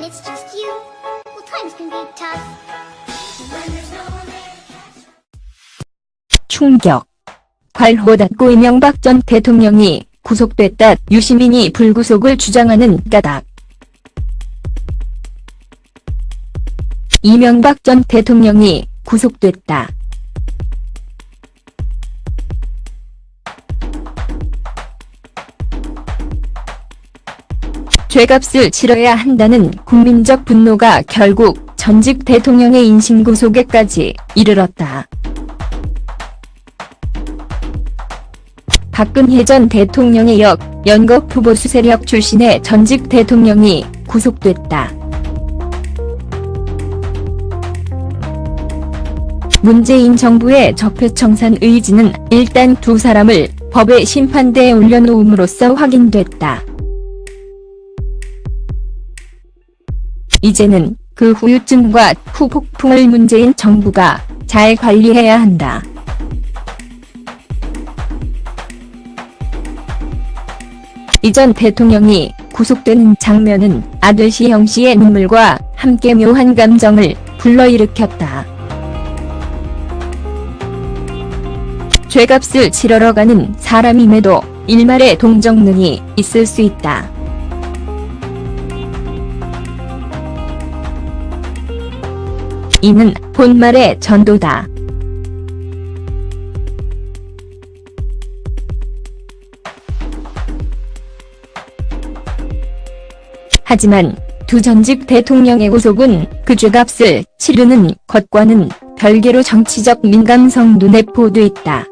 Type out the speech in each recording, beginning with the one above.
it's just you, well, times can be tough. When there's no one there to catch. 충격. 괄호 닫고 이명박 전 대통령이 구속됐다. 유시민이 불구속을 주장하는 까닭. 이명박 전 대통령이 구속됐다. 죄값을 치러야 한다는 국민적 분노가 결국 전직 대통령의 인신구속에까지 이르렀다. 박근혜 전 대통령의 연거 후보수 세력 출신의 전직 대통령이 구속됐다. 문재인 정부의 적폐청산 의지는 일단 두 사람을 법의 심판대에 올려놓음으로써 확인됐다. 이제는 그 후유증과 후폭풍을 문재인 정부가 잘 관리해야 한다. 이 전 대통령이 구속되는 장면은 아들 시형 씨의 눈물과 함께 묘한 감정을 불러일으켰다. 죄값을 치러러 가는 사람임에도 일말의 동정능이 있을 수 있다. 이는 본말의 전도다. 하지만 두 전직 대통령의 구속은 그 죄값을 치르는 것과는 별개로 정치적 민감성도 내포돼 있다.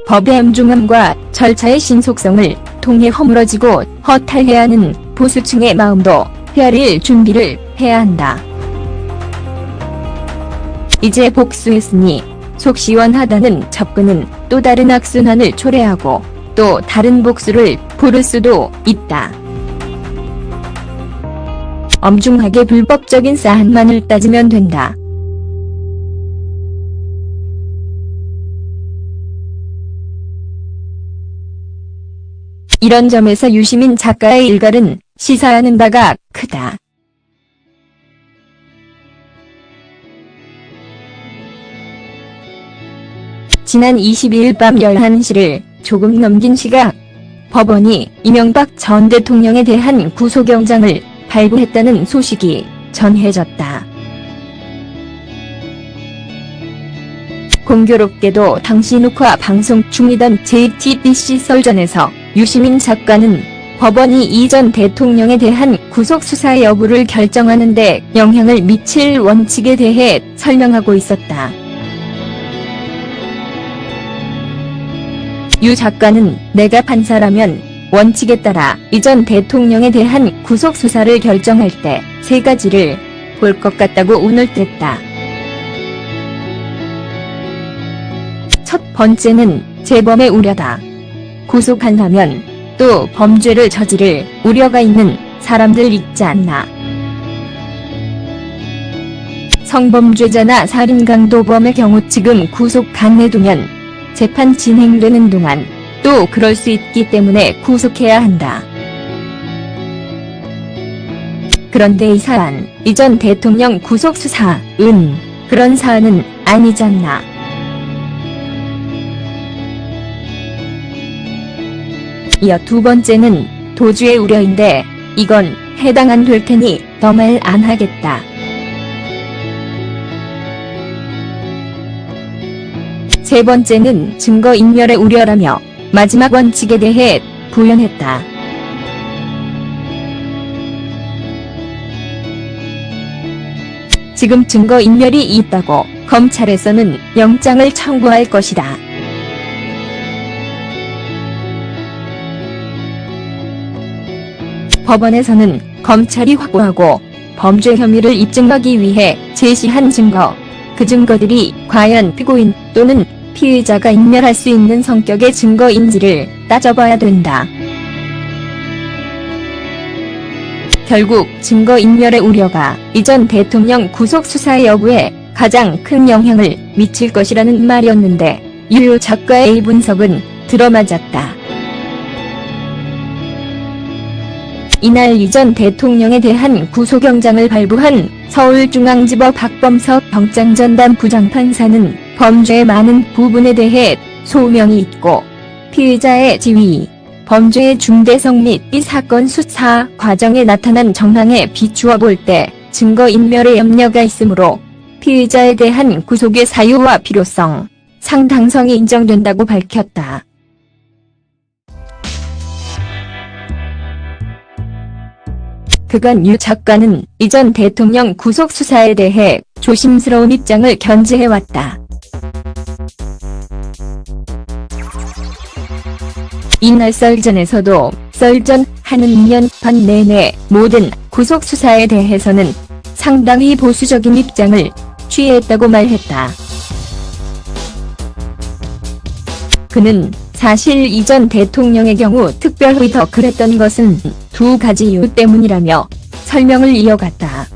법의 엄중함과 절차의 신속성을 통해 허물어지고 허탈해하는 보수층의 마음도 헤아릴 준비를 해야 한다. 이제 복수했으니 속 시원하다는 접근은 또 다른 악순환을 초래하고 또 다른 복수를 부를 수도 있다. 엄중하게 불법적인 사안만을 따지면 된다. 이런 점에서 유시민 작가의 일갈은 시사하는 바가 크다. 지난 22일 밤 11시를 조금 넘긴 시각, 법원이 이명박 전 대통령에 대한 구속영장을 발부했다는 소식이 전해졌다. 공교롭게도 당시 녹화 방송 중이던 JTBC 설전에서 유시민 작가는 법원이 이 전 대통령에 대한 구속수사 여부를 결정하는 데 영향을 미칠 원칙에 대해 설명하고 있었다. 유 작가는 내가 판사라면 원칙에 따라 이 전 대통령에 대한 구속수사를 결정할 때 세 가지를 볼 것 같다고 운을 뗐다. 첫 번째는 재범의 우려다. 구속한다면 또 범죄를 저지를 우려가 있는 사람들 있지 않나. 성범죄자나 살인강도범의 경우 지금 구속 간내두면 재판 진행되는 동안 또 그럴 수 있기 때문에 구속해야 한다. 그런데 이 사안, 이 전 대통령 구속수사은 그런 사안은 아니잖나. 이어 두 번째는 도주의 우려인데 이건 해당 안 될 테니 더 말 안 하겠다. 세 번째는 증거인멸의 우려라며 마지막 원칙에 대해 부연했다. 지금 증거인멸이 있다고 검찰에서는 영장을 청구할 것이다. 법원에서는 검찰이 확보하고 범죄 혐의를 입증하기 위해 제시한 증거, 그 증거들이 과연 피고인 또는 피의자가 인멸할 수 있는 성격의 증거인지를 따져봐야 된다. 결국 증거인멸의 우려가 이 전 대통령 구속수사 여부에 가장 큰 영향을 미칠 것이라는 말이었는데 유 작가의 이 분석은 들어맞았다. 이날 이 전 대통령에 대한 구속영장을 발부한 서울중앙지법 박범석 영장전담 부장판사는 범죄의 많은 부분에 대해 소명이 있고 피의자의 지위, 범죄의 중대성 및 이 사건 수사 과정에 나타난 정황에 비추어 볼 때 증거인멸의 염려가 있으므로 피의자에 대한 구속의 사유와 필요성, 상당성이 인정된다고 밝혔다. 그간 유 작가는 이 전 대통령 구속 수사에 대해 조심스러운 입장을 견지해왔다. 이날 썰전에서도 썰전 하는 2년 반 내내 모든 구속 수사에 대해서는 상당히 보수적인 입장을 취했다고 말했다. 그는 사실 이 전 대통령의 경우 특별히 더 그랬던 것은 두 가지 이유 때문이라며 설명을 이어갔다.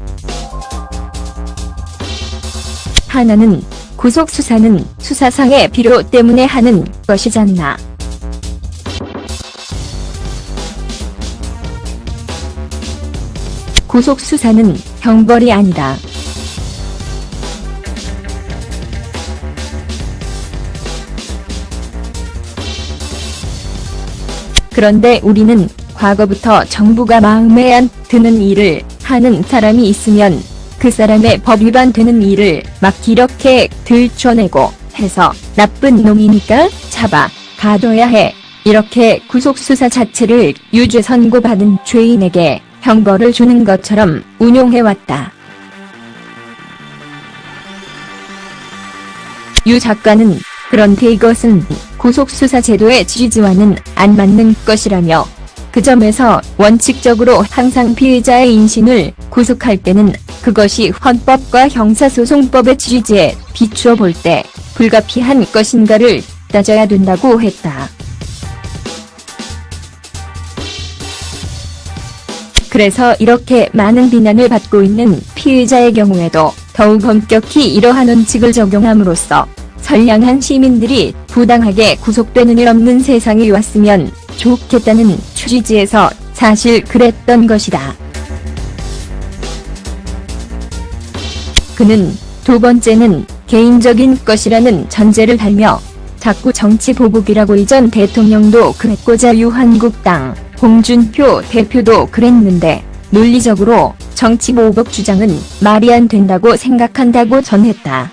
하나는 구속수사는 수사상의 필요 때문에 하는 것이잖아. 구속수사는 형벌이 아니다. 그런데 우리는 과거부터 정부가 마음에 안 드는 일을 하는 사람이 있으면 그 사람의 법 위반되는 일을 막 이렇게 들춰내고 해서 나쁜 놈이니까 잡아 가둬야 해. 이렇게 구속수사 자체를 유죄 선고받은 죄인에게 형벌을 주는 것처럼 운용해왔다. 유 작가는 그런데 이것은 구속수사 제도의 취지와는 안 맞는 것이라며 그 점에서 원칙적으로 항상 피의자의 인신을 구속할 때는 그것이 헌법과 형사소송법의 취지에 비추어 볼 때 불가피한 것인가를 따져야 된다고 했다. 그래서 이렇게 많은 비난을 받고 있는 피의자의 경우에도 더욱 엄격히 이러한 원칙을 적용함으로써 선량한 시민들이 부당하게 구속되는 일 없는 세상이 왔으면 좋겠다는 취지에서 사실 그랬던 것이다. 그는 두 번째는 개인적인 것이라는 전제를 달며 자꾸 정치 보복이라고 이 전 대통령도 그랬고 자유한국당 홍준표 대표도 그랬는데 논리적으로 정치 보복 주장은 말이 안 된다고 생각한다고 전했다.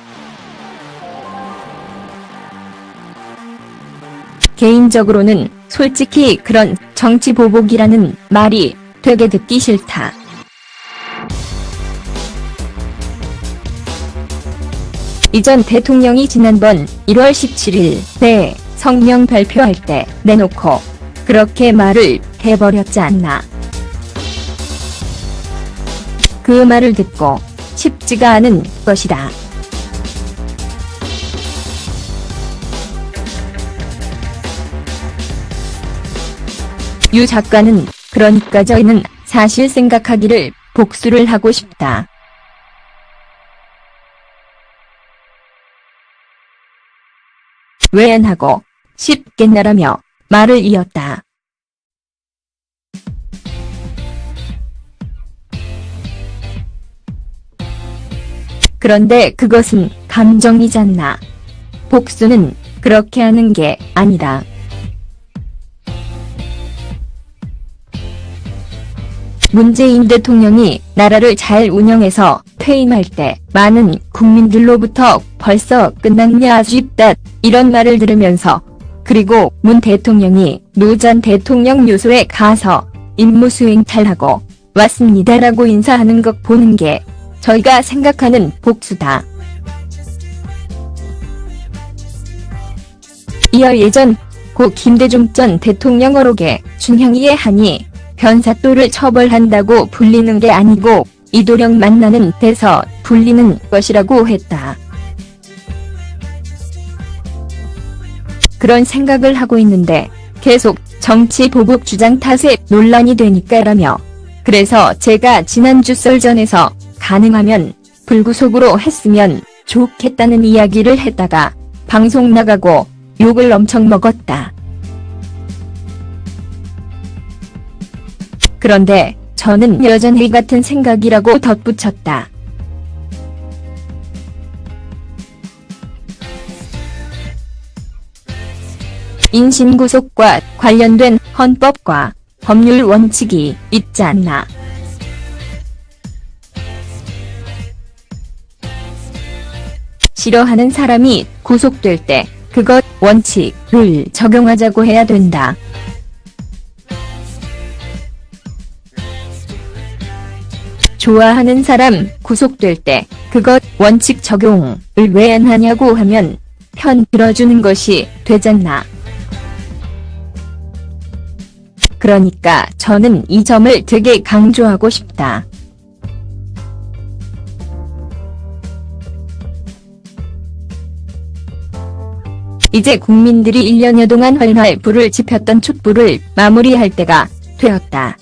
개인적으로는 솔직히 그런 정치 보복이라는 말이 되게 듣기 싫다. 이 전 대통령이 지난번 1월 17일 내 성명 발표할 때 내놓고 그렇게 말을 해버렸지 않나. 그 말을 듣고 쉽지가 않은 것이다. 유 작가는 그러니까 저희는 사실 생각하기를 복수를 하고 싶다. 왜 안 하고 싶겠나라며 말을 이었다. 그런데 그것은 감정이잖아. 복수는 그렇게 하는 게 아니다. 문재인 대통령이 나라를 잘 운영해서 퇴임할 때 많은 국민들로부터 벌써 끝났냐 아쉽다 이런 말을 들으면서 그리고 문 대통령이 노 전 대통령 묘소에 가서 임무 수행 잘하고 왔습니다라고 인사하는 것 보는 게 저희가 생각하는 복수다. 이어 예전 고 김대중 전 대통령 어록에 준형이의 한이 변사또를 처벌한다고 불리는 게 아니고 이도령 만나는 데서 불리는 것이라고 했다. 그런 생각을 하고 있는데 계속 정치 보복 주장 탓에 논란이 되니까라며 그래서 제가 지난주 썰전에서 가능하면 불구속으로 했으면 좋겠다는 이야기를 했다가 방송 나가고 욕을 엄청 먹었다. 그런데 저는 여전히 같은 생각이라고 덧붙였다. 인신구속과 관련된 헌법과 법률 원칙이 있지 않나. 싫어하는 사람이 구속될 때 그것 원칙을 적용하자고 해야 된다. 좋아하는 사람 구속될 때 그것 원칙 적용을 왜 안 하냐고 하면 편 들어주는 것이 되잖나. 그러니까 저는 이 점을 되게 강조하고 싶다. 이제 국민들이 1년여 동안 활활 불을 지폈던 촛불을 마무리할 때가 되었다.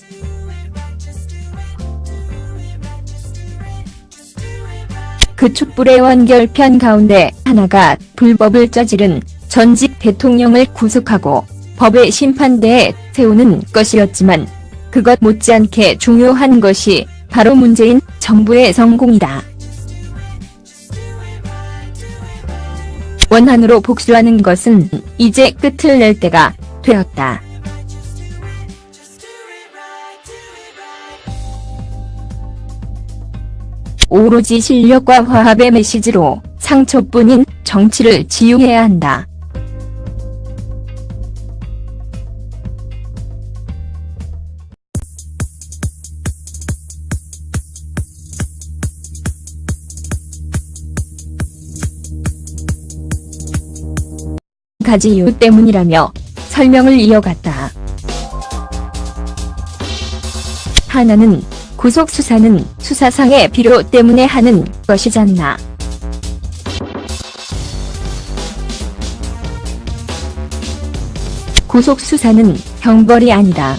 그 촛불의 완결편 가운데 하나가 불법을 저지른 전직 대통령을 구속하고 법의 심판대에 세우는 것이었지만 그것 못지않게 중요한 것이 바로 문재인 정부의 성공이다. 원한으로 복수하는 것은 이제 끝을 낼 때가 되었다. 오로지 실력과 화합의 메시지로 상처뿐인 정치를 지우해야 한다. 가지 이유 때문이라며 설명을 이어갔다. 하나는 구속수사는 수사상의 필요 때문에 하는 것이잖나. 구속수사는 형벌이 아니다.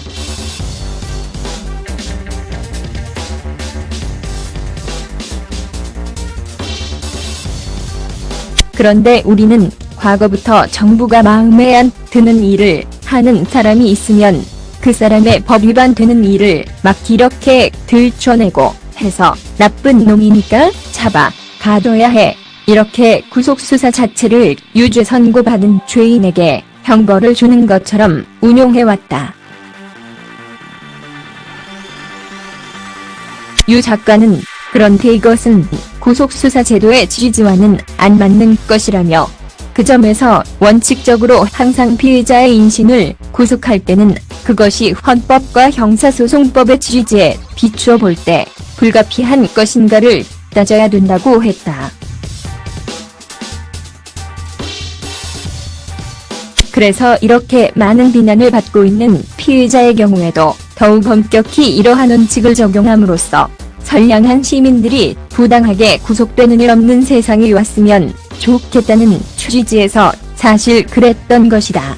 그런데 우리는 과거부터 정부가 마음에 안 드는 일을 하는 사람이 있으면 그 사람의 법 위반되는 일을 막 이렇게 들춰내고 해서 나쁜 놈이니까 잡아 가둬야 해. 이렇게 구속수사 자체를 유죄 선고받은 죄인에게 형벌을 주는 것처럼 운용해왔다. 유 작가는 그런데 이것은 구속수사 제도의 취지와는 안 맞는 것이라며 그 점에서 원칙적으로 항상 피의자의 인신을 구속할 때는 그것이 헌법과 형사소송법의 취지에 비추어 볼 때 불가피한 것인가를 따져야 된다고 했다. 그래서 이렇게 많은 비난을 받고 있는 피의자의 경우에도 더욱 엄격히 이러한 원칙을 적용함으로써 선량한 시민들이 부당하게 구속되는 일 없는 세상이 왔으면 좋겠다는 취지에서 사실 그랬던 것이다.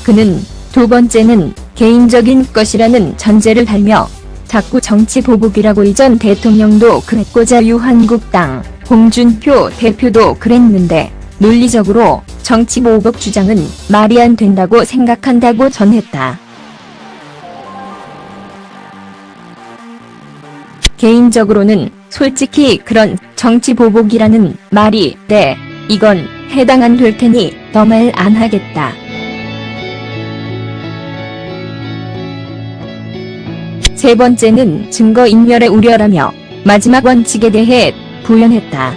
그는 두 번째는 개인적인 것이라는 전제를 달며 자꾸 정치 보복이라고 이전 대통령도 그랬고 자유한국당 홍준표 대표도 그랬는데 논리적으로 정치 보복 주장은 말이 안 된다고 생각한다고 전했다. 개인적으로는 솔직히 그런 정치 보복이라는 말이 네, 이건 해당 안 될 테니 더 말 안 하겠다. 세 번째는 증거인멸의 우려라며 마지막 원칙에 대해 부연했다.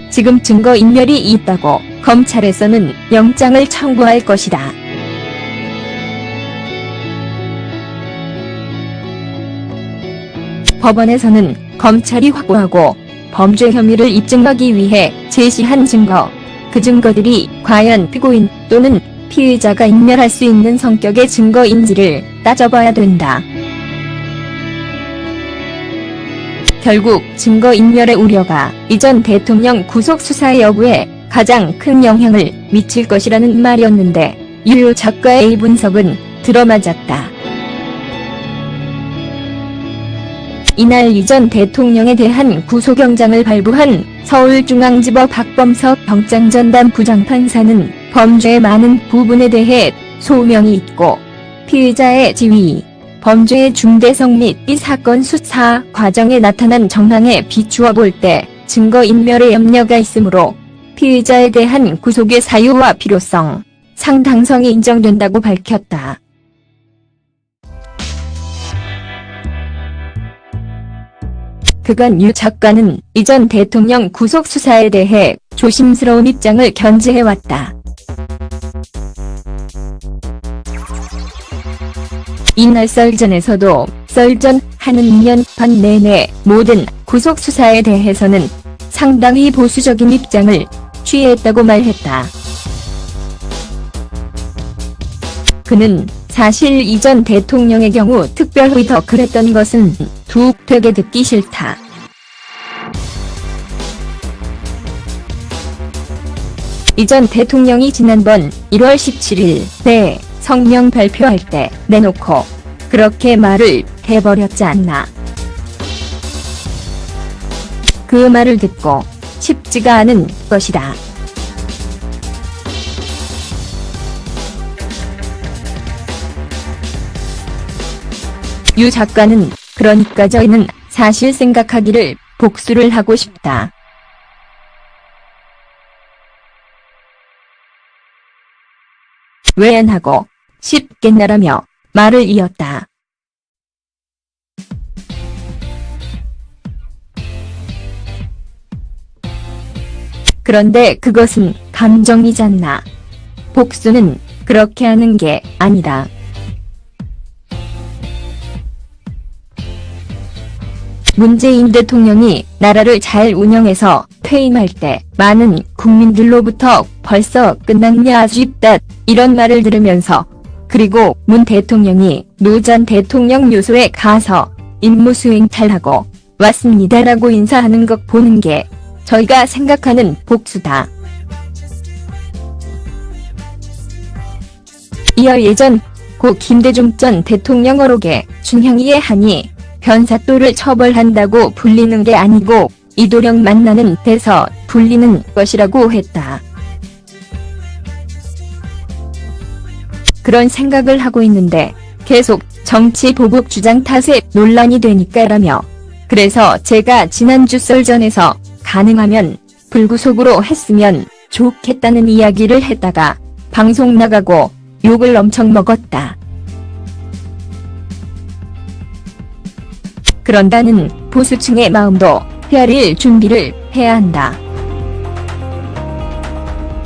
지금 증거인멸이 있다고 검찰에서는 영장을 청구할 것이다. 법원에서는 검찰이 확보하고 범죄 혐의를 입증하기 위해 제시한 증거, 그 증거들이 과연 피고인 또는 피의자가 인멸할 수 있는 성격의 증거인지를 따져봐야 된다. 결국 증거인멸의 우려가 이전 대통령 구속수사 여부에 가장 큰 영향을 미칠 것이라는 말이었는데 유 작가의 이 분석은 들어맞았다. 이날 이 전 대통령에 대한 구속영장을 발부한 서울중앙지법 박범석 영장전담 부장판사는 범죄의 많은 부분에 대해 소명이 있고 피의자의 지위, 범죄의 중대성 및 이 사건 수사 과정에 나타난 정황에 비추어 볼 때 증거인멸의 염려가 있으므로 피의자에 대한 구속의 사유와 필요성, 상당성이 인정된다고 밝혔다. 그간 유 작가는 이 전 대통령 구속 수사에 대해 조심스러운 입장을 견지해왔다. 이날 썰전에서도 썰전 하는 2년 반 내내 모든 구속 수사에 대해서는 상당히 보수적인 입장을 취했다고 말했다. 그는 사실 이 전 대통령의 경우 특별히 더 그랬던 것은 되게 듣기 싫다. 이 전 대통령이 지난번 1월 17일 내 성명 발표할 때 내놓고 그렇게 말을 해버렸지 않나. 그 말을 듣고 쉽지가 않은 것이다. 유 작가는 그러니까 저희는 사실 생각하기를 복수를 하고 싶다. 왜 안 하고 싶겠나라며 말을 이었다. 그런데 그것은 감정이잖아. 복수는 그렇게 하는 게 아니다. 문재인 대통령이 나라를 잘 운영해서 퇴임할 때 많은 국민들로부터 벌써 끝났냐 아쉽다 이런 말을 들으면서 그리고 문 대통령이 노 전 대통령 묘소에 가서 임무수행 잘하고 왔습니다라고 인사하는 것 보는 게 저희가 생각하는 복수다. 이어 예전 고 김대중 전 대통령 어록에 준형이의 한이 변사또를 처벌한다고 불리는 게 아니고 이도령 만나는 데서 불리는 것이라고 했다. 그런 생각을 하고 있는데 계속 정치 보복 주장 탓에 논란이 되니까라며 그래서 제가 지난주 썰전에서 가능하면 불구속으로 했으면 좋겠다는 이야기를 했다가 방송 나가고 욕을 엄청 먹었다. 그런다는 보수층의 마음도 헤아릴 준비를 해야 한다.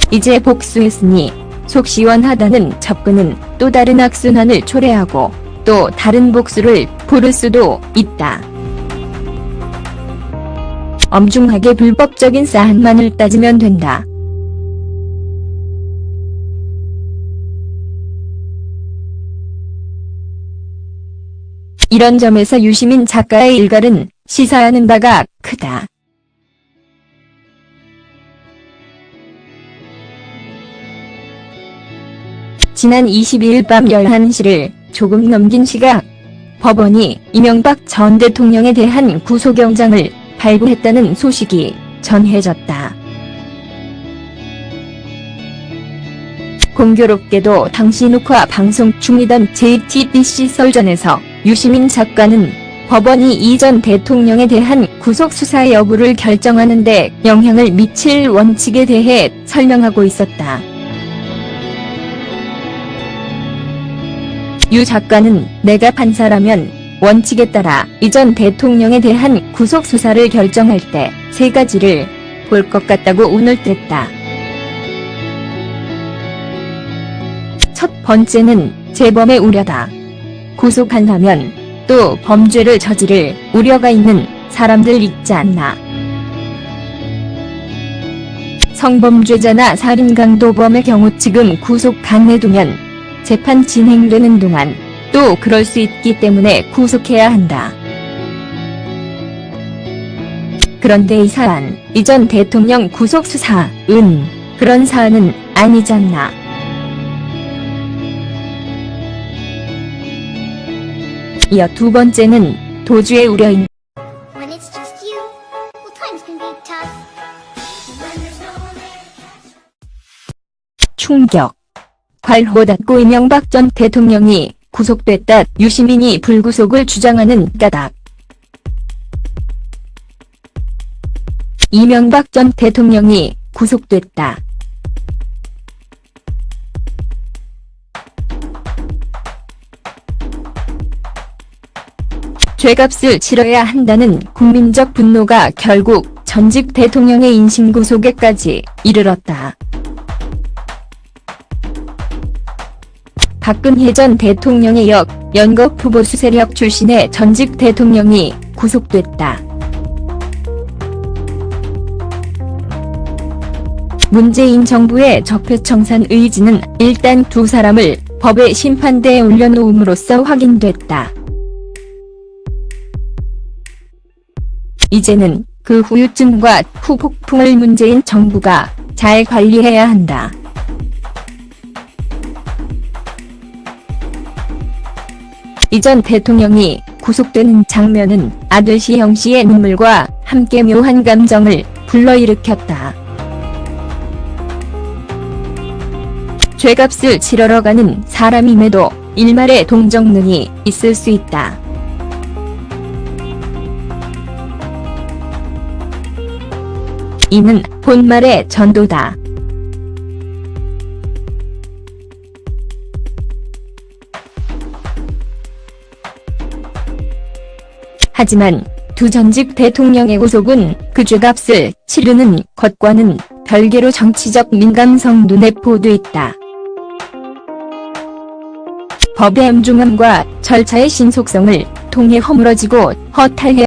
이제 복수했으니 속 시원하다는 접근은 또 다른 악순환을 초래하고 또 다른 복수를 부를 수도 있다. 엄중하게 불법적인 사안만을 따지면 된다. 이런 점에서 유시민 작가의 일갈은 시사하는 바가 크다. 지난 22일 밤 11시를 조금 넘긴 시각, 법원이 이명박 전 대통령에 대한 구속영장을 발부했다는 소식이 전해졌다. 공교롭게도 당시 녹화 방송 중이던 JTBC 썰전에서 유시민 작가는 법원이 이 전 대통령에 대한 구속수사 여부를 결정하는 데 영향을 미칠 원칙에 대해 설명하고 있었다. 유 작가는 내가 판사라면 원칙에 따라 이 전 대통령에 대한 구속수사를 결정할 때 세 가지를 볼 것 같다고 운을 뗐다. 첫 번째는 재범의 우려다. 구속한다면 또 범죄를 저지를 우려가 있는 사람들 있지 않나. 성범죄자나 살인강도범의 경우 지금 구속 안 해두면 재판 진행되는 동안 또 그럴 수 있기 때문에 구속해야 한다. 그런데 이 사안, 이 전 대통령 구속수사은 그런 사안은 아니잖아. 이어 두 번째는 도주의 우려인 충격. 괄호 닫고 이명박 전 대통령이 구속됐다. 유시민이 불구속을 주장하는 까닭. 이명박 전 대통령이 구속됐다. 죄값을 치러야 한다는 국민적 분노가 결국 전직 대통령의 인신구속에까지 이르렀다. 박근혜 전 대통령의 연거푸 보수 세력 출신의 전직 대통령이 구속됐다. 문재인 정부의 적폐청산 의지는 일단 두 사람을 법의 심판대에 올려놓음으로써 확인됐다. 이제는 그 후유증과 후폭풍을 문재인 정부가 잘 관리해야 한다. 이 전 대통령이 구속되는 장면은 아들 시형 씨의 눈물과 함께 묘한 감정을 불러일으켰다. 죄값을 치러러 가는 사람임에도 일말의 동정능이 있을 수 있다. 이는 본말의 전도다. 하지만 두 전직 대통령의 구속은 그 죄값을 치르는 것과는 별개로 정치적 민감성도 내포돼 있다. 법의 엄중함과 절차의 신속성을 통해 허물어지고 허탈해